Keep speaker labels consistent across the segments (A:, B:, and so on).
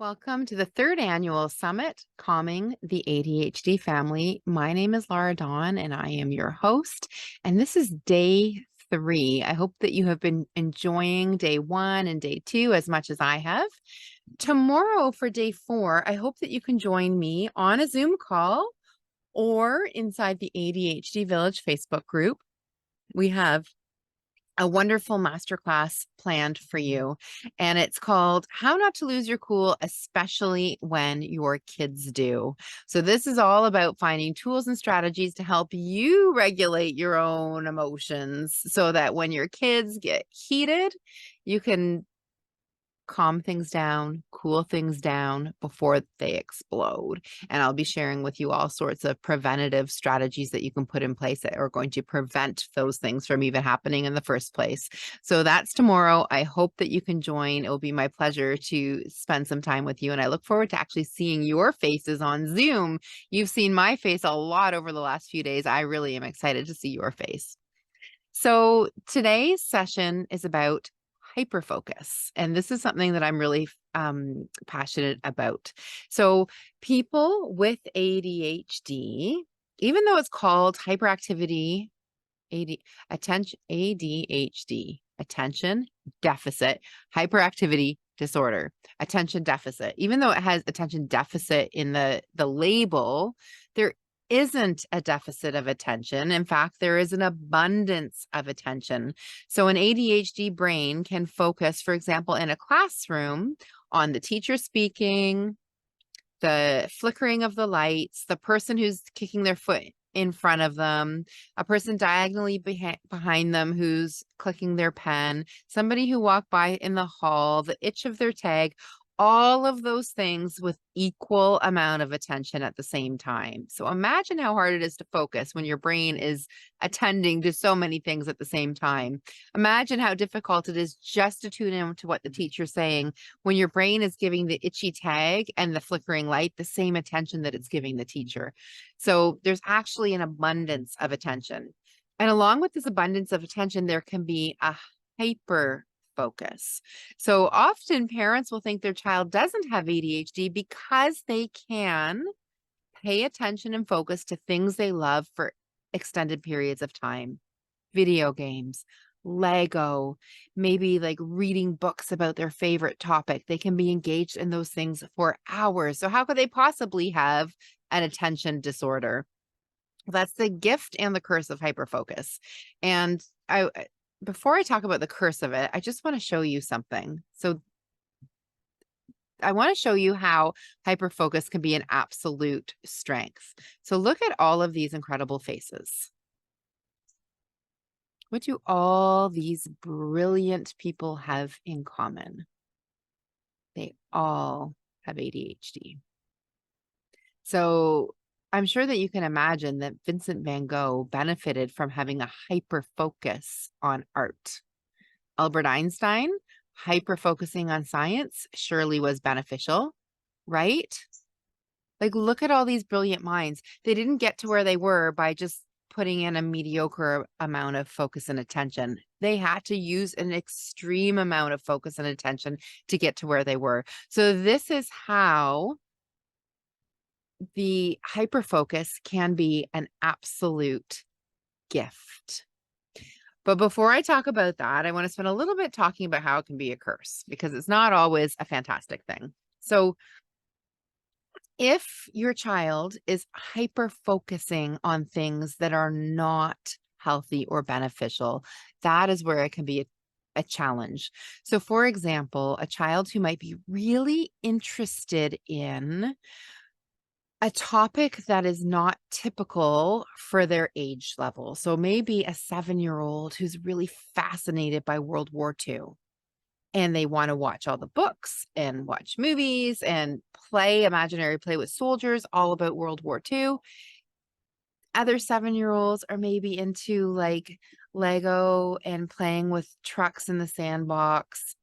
A: Welcome to the third annual summit, Calming the ADHD Family. My name is Laura Dawn, and I am your host. And this is day 3. I hope that you have been enjoying day 1 and day 2 as much as I have. Tomorrow for day 4, I hope that you can join me on a Zoom call or inside the ADHD Village Facebook group. We have a wonderful masterclass planned for you, and it's called How Not to Lose Your Cool, Especially When Your Kids Do. So this is all about finding tools and strategies to help you regulate your own emotions so that when your kids get heated, you can calm things down, cool things down before they explode. And I'll be sharing with you all sorts of preventative strategies that you can put in place that are going to prevent those things from even happening in the first place. So that's tomorrow. I hope that you can join. It will be my pleasure to spend some time with you. And I look forward to actually seeing your faces on Zoom. You've seen my face a lot over the last few days. I really am excited to see your face. So today's session is about hyperfocus. And this is something that I'm really passionate about. So people with ADHD, even though it's called hyperactivity, ADHD, attention deficit hyperactivity disorder, attention deficit, even though it has attention deficit in the label, there isn't a deficit of attention. In fact, there is an abundance of attention. So an ADHD brain can focus, for example, in a classroom on the teacher speaking, the flickering of the lights, the person who's kicking their foot in front of them, a person diagonally behind them who's clicking their pen, somebody who walked by in the hall, the itch of their tag, all of those things with equal amount of attention at the same time. So imagine how hard it is to focus when your brain is attending to so many things at the same time. Imagine how difficult it is just to tune in to what the teacher's saying when your brain is giving the itchy tag and the flickering light the same attention that it's giving the teacher. So there's actually an abundance of attention. And along with this abundance of attention, there can be a hyper focus. So often parents will think their child doesn't have ADHD because they can pay attention and focus to things they love for extended periods of time. Video games, Lego, maybe like reading books about their favorite topic. They can be engaged in those things for hours. So how could they possibly have an attention disorder? That's the gift and the curse of hyperfocus. And before I talk about the curse of it, I just want to show you something. So I want to show you how hyperfocus can be an absolute strength. So look at all of these incredible faces. What do all these brilliant people have in common? They all have ADHD. So I'm sure that you can imagine that Vincent van Gogh benefited from having a hyper focus on art. Albert Einstein, hyper focusing on science, surely was beneficial, right? Like, look at all these brilliant minds. They didn't get to where they were by just putting in a mediocre amount of focus and attention. They had to use an extreme amount of focus and attention to get to where they were. So this is how the hyperfocus can be an absolute gift. But before I talk about that, I want to spend a little bit talking about how it can be a curse, because it's not always a fantastic thing. So if your child is hyper-focusing on things that are not healthy or beneficial, that is where it can be a challenge. So for example, a child who might be really interested in a topic that is not typical for their age level. So maybe a 7-year-old who's really fascinated by World War II, and they want to watch all the books and watch movies and play imaginary play with soldiers all about World War II. Other 7-year-olds are maybe into like Lego and playing with trucks in the sandbox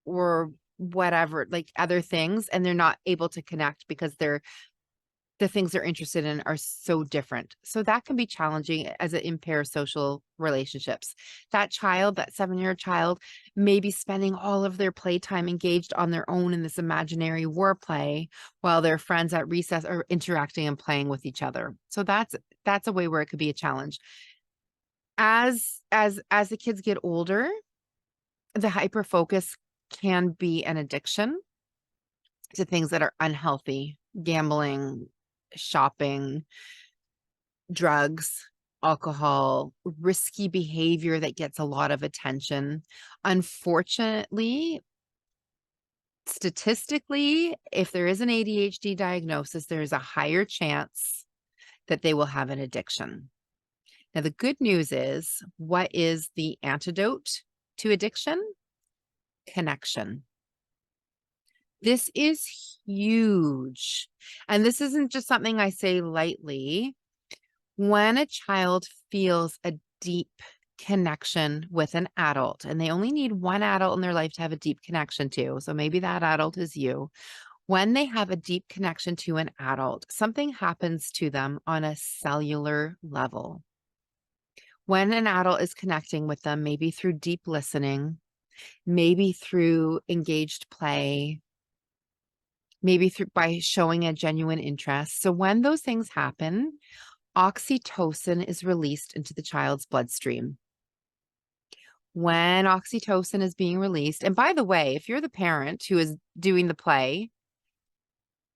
A: or whatever, like other things, and they're not able to connect because they're the things they're interested in are so different. So that can be challenging as it impairs social relationships. That child, that 7-year child, may be spending all of their playtime engaged on their own in this imaginary war play while their friends at recess are interacting and playing with each other. So that's a way where it could be a challenge. As the kids get older, the hyperfocus can be an addiction to things that are unhealthy, gambling, shopping, drugs, alcohol, risky behavior that gets a lot of attention. Unfortunately, statistically, if there is an ADHD diagnosis, there is a higher chance that they will have an addiction. Now, the good news is, what is the antidote to addiction? Connection. This is huge. And this isn't just something I say lightly. When a child feels a deep connection with an adult, and they only need one adult in their life to have a deep connection to, so maybe that adult is you. When they have a deep connection to an adult, something happens to them on a cellular level. When an adult is connecting with them, maybe through deep listening, maybe through engaged play, maybe through by showing a genuine interest. So when those things happen, oxytocin is released into the child's bloodstream. When oxytocin is being released, and by the way, if you're the parent who is doing the play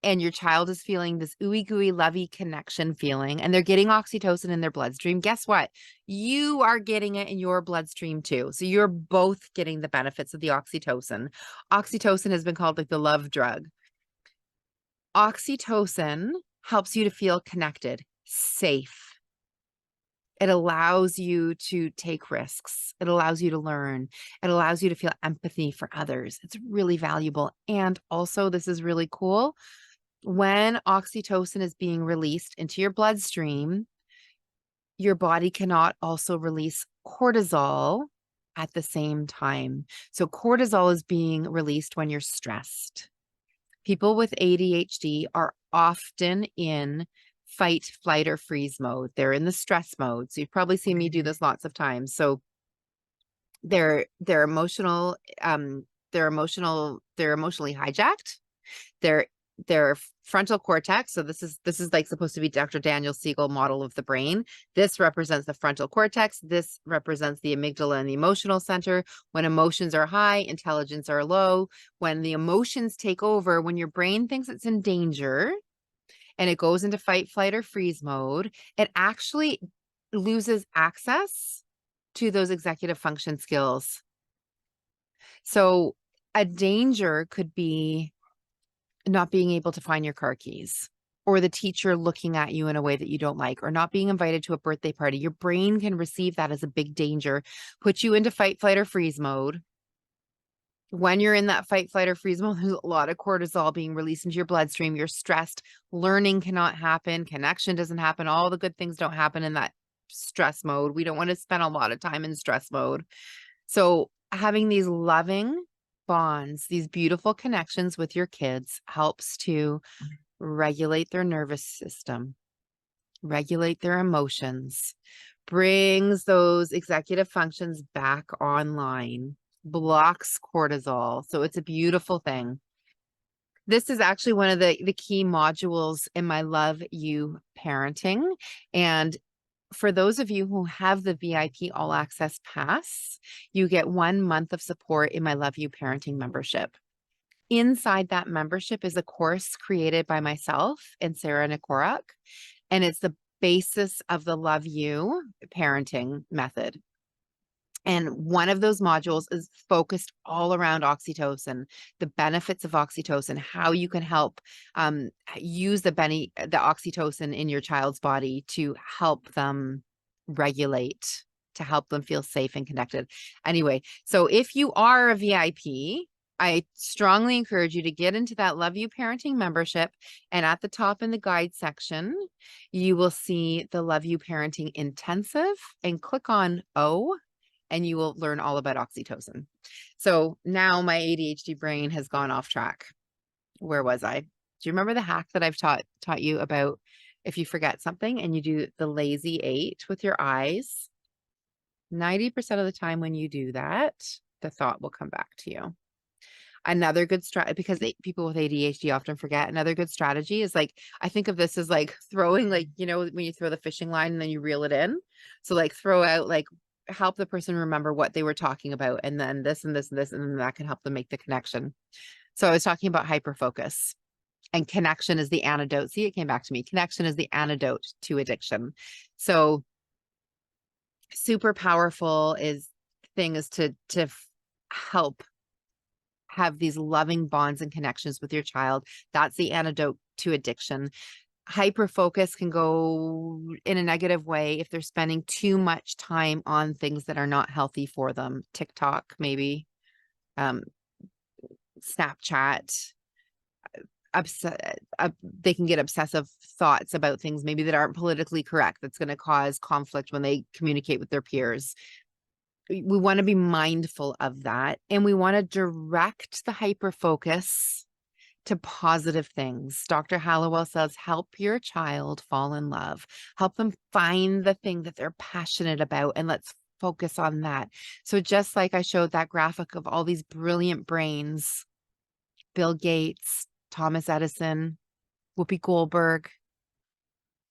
A: and your child is feeling this ooey gooey lovey connection feeling and they're getting oxytocin in their bloodstream, guess what? You are getting it in your bloodstream too. So you're both getting the benefits of the oxytocin. Oxytocin has been called like the love drug. Oxytocin helps you to feel connected, safe. It allows you to take risks. It allows you to learn. It allows you to feel empathy for others. It's really valuable. And also, this is really cool. When oxytocin is being released into your bloodstream, your body cannot also release cortisol at the same time. So cortisol is being released when you're stressed. People with ADHD are often in fight, flight, or freeze mode. They're in the stress mode. So you've probably seen me do this lots of times. So they're emotionally hijacked. Their frontal cortex. So this is like supposed to be Dr. Daniel Siegel model of the brain. This represents the frontal cortex. This represents the amygdala and the emotional center. When emotions are high, intelligence are low. When the emotions take over, when your brain thinks it's in danger and it goes into fight, flight, or freeze mode, it actually loses access to those executive function skills. So a danger could be not being able to find your car keys, or the teacher looking at you in a way that you don't like, or not being invited to a birthday party. Your brain can receive that as a big danger, put you into fight, flight, or freeze mode. When you're in that fight, flight, or freeze mode, there's a lot of cortisol being released into your bloodstream. You're stressed. Learning cannot happen. Connection doesn't happen. All the good things don't happen in that stress mode. We don't want to spend a lot of time in stress mode. So having these loving bonds, these beautiful connections with your kids helps to regulate their nervous system, regulate their emotions, brings those executive functions back online, blocks cortisol. So it's a beautiful thing. This is actually one of the key modules in my Love You Parenting. And for those of you who have the VIP All Access Pass, you get 1 month of support in my Love You Parenting membership. Inside that membership is a course created by myself and Sarah Nikoruk, and it's the basis of the Love You parenting method. And one of those modules is focused all around oxytocin, the benefits of oxytocin, how you can help use the oxytocin in your child's body to help them regulate, to help them feel safe and connected. Anyway, so if you are a VIP, I strongly encourage you to get into that Love You Parenting membership. And at the top in the guide section, you will see the Love You Parenting Intensive, and click on O, and you will learn all about oxytocin. So now my ADHD brain has gone off track. Where was I? Do you remember the hack that I've taught you about if you forget something and you do the lazy 8 with your eyes? 90% of the time when you do that, the thought will come back to you. Another good strategy, because people with ADHD often forget, another good strategy is like, I think of this as like throwing, like, you know, when you throw the fishing line and then you reel it in. So like throw out, like help the person remember what they were talking about, and then this and this and this, and then that can help them make the connection. So I was talking about hyperfocus, and connection is the antidote. See, it came back to me. Connection is the antidote to addiction. So super powerful is to help have these loving bonds and connections with your child. That's the antidote to addiction. Hyperfocus can go in a negative way if they're spending too much time on things that are not healthy for them. TikTok, maybe, Snapchat. They can get obsessive thoughts about things maybe that aren't politically correct. That's going to cause conflict when they communicate with their peers. We want to be mindful of that, and we want to direct the hyperfocus to positive things. Dr. Hallowell says, help your child fall in love. Help them find the thing that they're passionate about, and let's focus on that. So just like I showed that graphic of all these brilliant brains, Bill Gates, Thomas Edison, Whoopi Goldberg,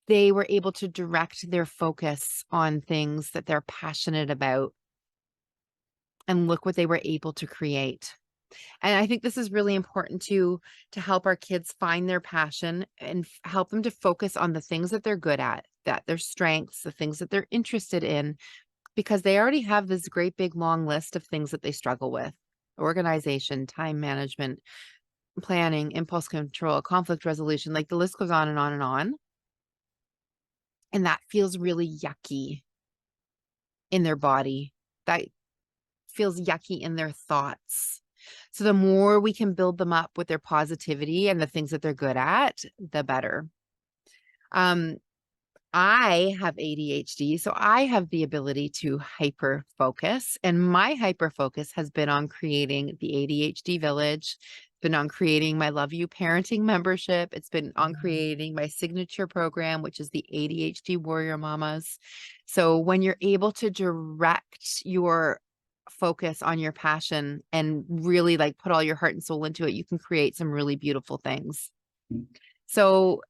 A: they were able to direct their focus on things that they're passionate about. And look what they were able to create. And I think this is really important to help our kids find their passion and help them to focus on the things that they're good at, that their strengths, the things that they're interested in, because they already have this great big long list of things that they struggle with: organization, time management, planning, impulse control, conflict resolution. Like the list goes on and on and on. And that feels really yucky in their body. That feels yucky in their thoughts. So the more we can build them up with their positivity and the things that they're good at, the better. I have ADHD, so I have the ability to hyper focus, and my hyper focus has been on creating the ADHD Village. It's been on creating my Love You Parenting membership. It's been on creating my signature program, which is the ADHD Warrior Mamas. So when you're able to direct your focus on your passion and really like put all your heart and soul into it, you can create some really beautiful things. So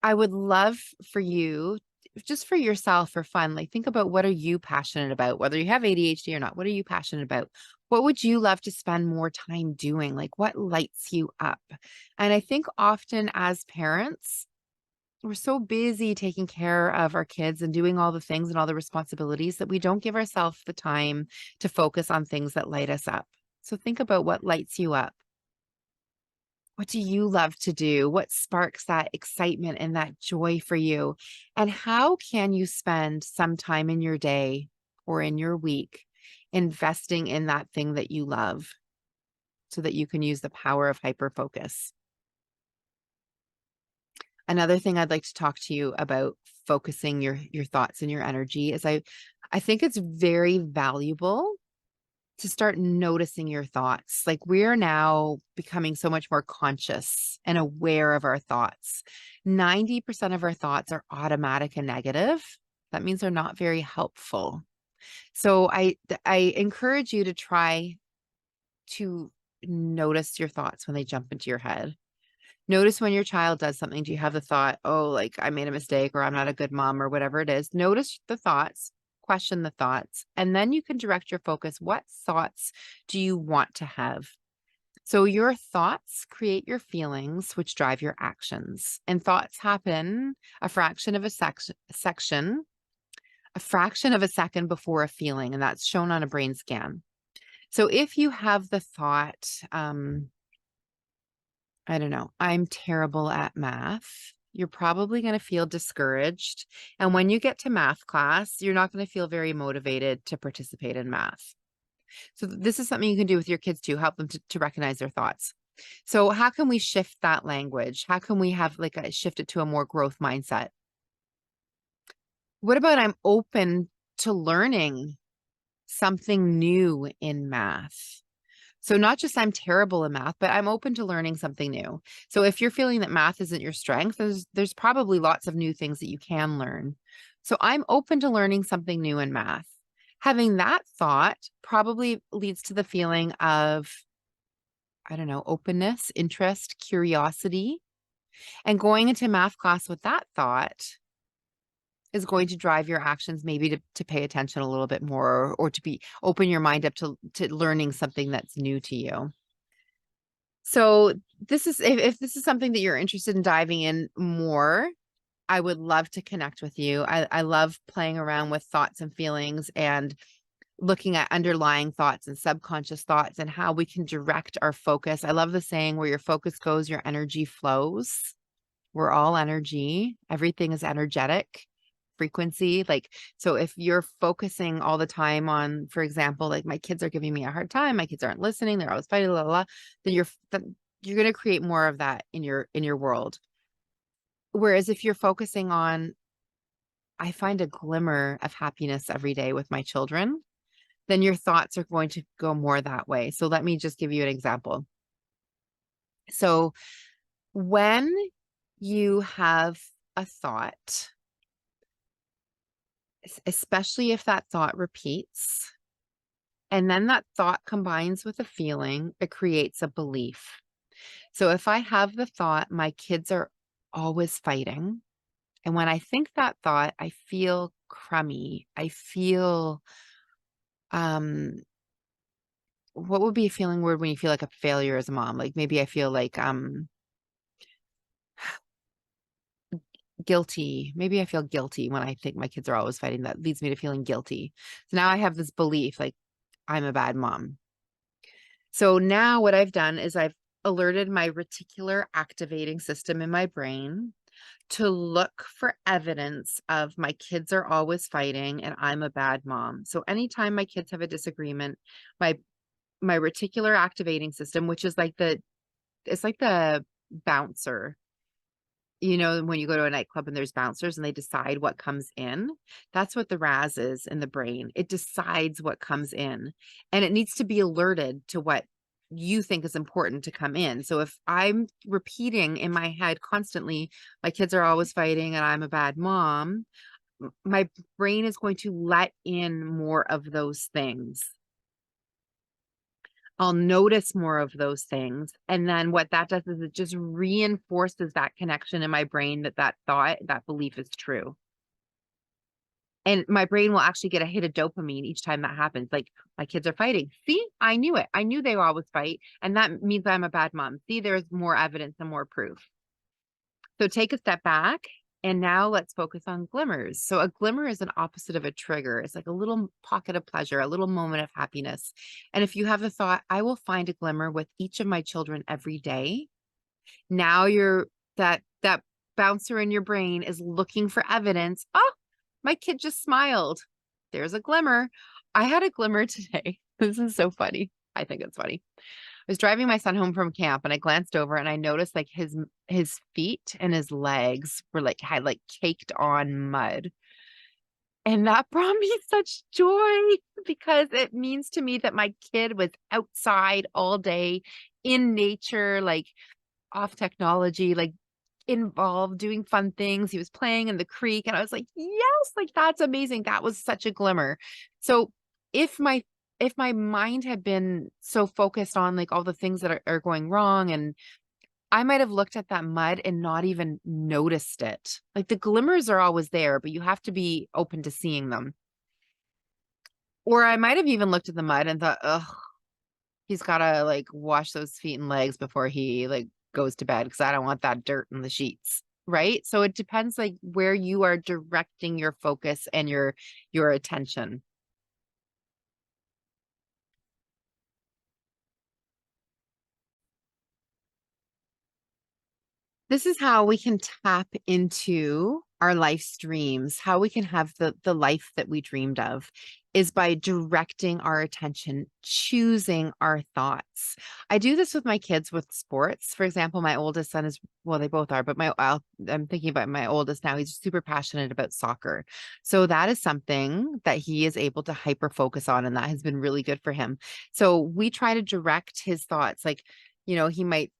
A: I would love for you, just for yourself, for fun, like think about, what are you passionate about? Whether you have ADHD or not, what are you passionate about? What would you love to spend more time doing? Like what lights you up? And I think often as parents, we're so busy taking care of our kids and doing all the things and all the responsibilities that we don't give ourselves the time to focus on things that light us up. So think about what lights you up. What do you love to do? What sparks that excitement and that joy for you? And how can you spend some time in your day or in your week investing in that thing that you love so that you can use the power of hyperfocus? Another thing I'd like to talk to you about focusing your thoughts and your energy is I think it's very valuable to start noticing your thoughts. Like we're now becoming so much more conscious and aware of our thoughts. 90% of our thoughts are automatic and negative. That means they're not very helpful. So I encourage you to try to notice your thoughts when they jump into your head. Notice when your child does something, do you have the thought, oh, like I made a mistake, or I'm not a good mom, or whatever it is? Notice the thoughts, question the thoughts, and then you can direct your focus. What thoughts do you want to have? So your thoughts create your feelings, which drive your actions. And thoughts happen a fraction of a second before a feeling, and that's shown on a brain scan. So if you have the thought, I don't know, I'm terrible at math, you're probably going to feel discouraged. And when you get to math class, you're not going to feel very motivated to participate in math. So this is something you can do with your kids too, help them to recognize their thoughts. So how can we shift that language? How can we have like shift it to a more growth mindset? What about, I'm open to learning something new in math? So not just I'm terrible in math, but I'm open to learning something new. So if you're feeling that math isn't your strength, there's probably lots of new things that you can learn. So I'm open to learning something new in math. Having that thought probably leads to the feeling of, I don't know, openness, interest, curiosity. And going into math class with that thought is going to drive your actions maybe to pay attention a little bit more, or to be open your mind up to learning something that's new to you. So this is, if this is something that you're interested in diving in more, I would love to connect with you. I love playing around with thoughts and feelings and looking at underlying thoughts and subconscious thoughts and how we can direct our focus. I love the saying, where your focus goes, your energy flows. We're all energy. Everything is energetic frequency. Like, so if you're focusing all the time on, for example, like, my kids are giving me a hard time, my kids aren't listening, they're always fighting, blah, blah, blah, then you're going to create more of that in your world. Whereas if you're focusing on, I find a glimmer of happiness every day with my children, then your thoughts are going to go more that way. So let me just give you an example. So when you have a thought, especially if that thought repeats, and then that thought combines with a feeling, it creates a belief. So if I have the thought, my kids are always fighting, and when I think that thought, I feel crummy. I feel, um, what would be a feeling word when you feel like a failure as a mom? Like, maybe I feel like, guilty. Maybe I feel guilty when I think my kids are always fighting. That leads me to feeling guilty. So now I have this belief, like, I'm a bad mom. So now what I've done is I've alerted my reticular activating system in my brain to look for evidence of my kids are always fighting and I'm a bad mom. So anytime my kids have a disagreement, my reticular activating system, which is like it's like the bouncer. You know, when you go to a nightclub and there's bouncers and they decide what comes in, that's what the RAS is in the brain. It decides what comes in, and it needs to be alerted to what you think is important to come in. So if I'm repeating in my head constantly, my kids are always fighting and I'm a bad mom, my brain is going to let in more of those things. I'll notice more of those things. And then what that does is it just reinforces that connection in my brain that thought, that belief is true. And my brain will actually get a hit of dopamine each time that happens. Like, my kids are fighting. See, I knew it. I knew they always fight. And that means I'm a bad mom. See, there's more evidence and more proof. So take a step back. And now let's focus on glimmers. So a glimmer is an opposite of a trigger. It's like a little pocket of pleasure, a little moment of happiness. And if you have the thought, I will find a glimmer with each of my children every day. Now that bouncer in your brain is looking for evidence. Oh, my kid just smiled. There's a glimmer. I had a glimmer today. This is so funny. I think it's funny. I was driving my son home from camp and I glanced over and I noticed, like, his feet and his legs were like, had like caked on mud. And that brought me such joy, because it means to me that my kid was outside all day in nature, like, off technology, like, involved doing fun things. He was playing in the creek and I was like, yes, like, that's amazing. That was such a glimmer. So if my mind had been so focused on, like, all the things that are going wrong, and I might have looked at that mud and not even noticed it. Like, the glimmers are always there, but you have to be open to seeing them. Or I might have even looked at the mud and thought, ugh, he's gotta, like, wash those feet and legs before he, like, goes to bed, because I don't want that dirt in the sheets. Right? So it depends, like, where you are directing your focus and your attention. This is how we can tap into our life's dreams, how we can have the life that we dreamed of, is by directing our attention, choosing our thoughts. I do this with my kids with sports. For example, my oldest son is, well, they both are, but I'm thinking about my oldest now. He's super passionate about soccer. So that is something that he is able to hyper focus on, and that has been really good for him. So we try to direct his thoughts. Like, he might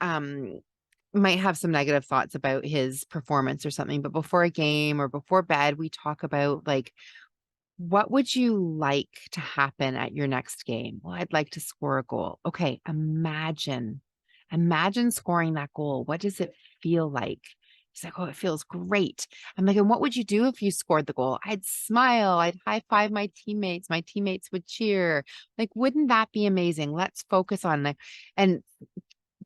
A: have some negative thoughts about his performance or something, but before a game or before bed, we talk about, like, what would you like to happen at your next game? Well, I'd like to score a goal. Okay, imagine scoring that goal. What does it feel like? He's like, oh, it feels great. I'm like, and what would you do if you scored the goal? I'd smile. I'd high five my teammates. My teammates would cheer. Like, wouldn't that be amazing? Let's focus on that. And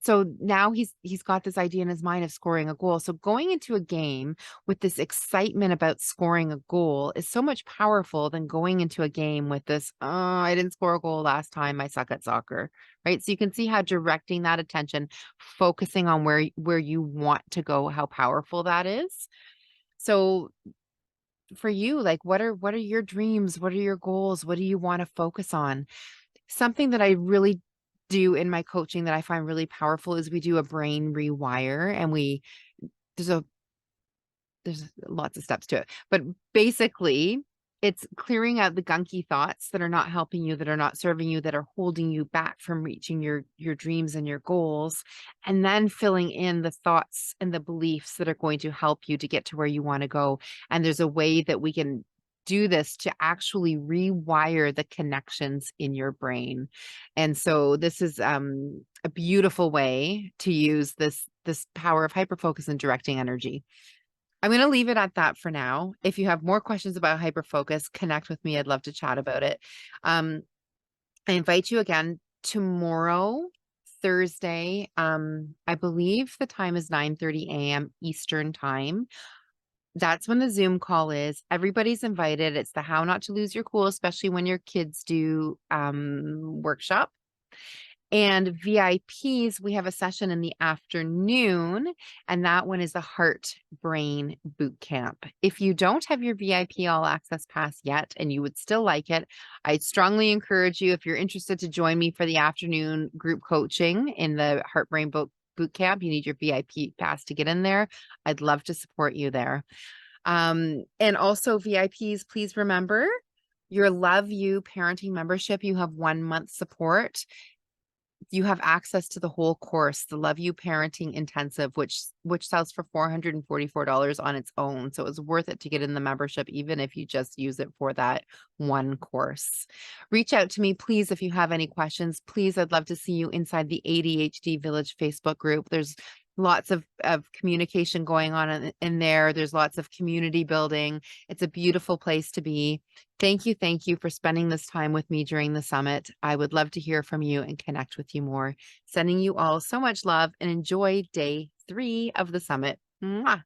A: so now he's got this idea in his mind of scoring a goal. So going into a game with this excitement about scoring a goal is so much powerful than going into a game with this, oh, I didn't score a goal last time, I suck at soccer, right? So you can see how directing that attention, focusing on where you want to go, how powerful that is. So for you, like, what are your dreams? What are your goals? What do you want to focus on? Something that I really do in my coaching that I find really powerful is we do a brain rewire, and there's lots of steps to it, but basically it's clearing out the gunky thoughts that are not helping you, that are not serving you, that are holding you back from reaching your dreams and your goals, and then filling in the thoughts and the beliefs that are going to help you to get to where you want to go. And there's a way that we can do this to actually rewire the connections in your brain. And so this is a beautiful way to use this power of hyperfocus and directing energy. I'm going to leave it at that for now. If you have more questions about hyperfocus, connect with me. I'd love to chat about it. I invite you again tomorrow, Thursday. I believe the time is 9:30 a.m. Eastern time. That's when the Zoom call is. Everybody's invited. It's the How Not to Lose Your Cool, especially when your kids do workshop. And VIPs, we have a session in the afternoon, and that one is the Heart Brain Boot Camp. If you don't have your VIP All Access Pass yet and you would still like it, I strongly encourage you, if you're interested, to join me for the afternoon group coaching in the Heart Brain Boot Camp. You need your VIP pass to get in there. I'd love to support you there. And also VIPs, please remember your Love You Parenting membership. You have 1 month support. You have access to the whole course, the Love You Parenting Intensive, which sells for $444 on its own. So it's worth it to get in the membership, even if you just use it for that one course. Reach out to me, please, if you have any questions. Please, I'd love to see you inside the ADHD Village Facebook group. There's lots of communication going on in there. There's lots of community building. It's a beautiful place to be. Thank you for spending this time with me during the summit. I would love to hear from you and connect with you more. Sending you all so much love, and enjoy day 3 of the summit. Mwah.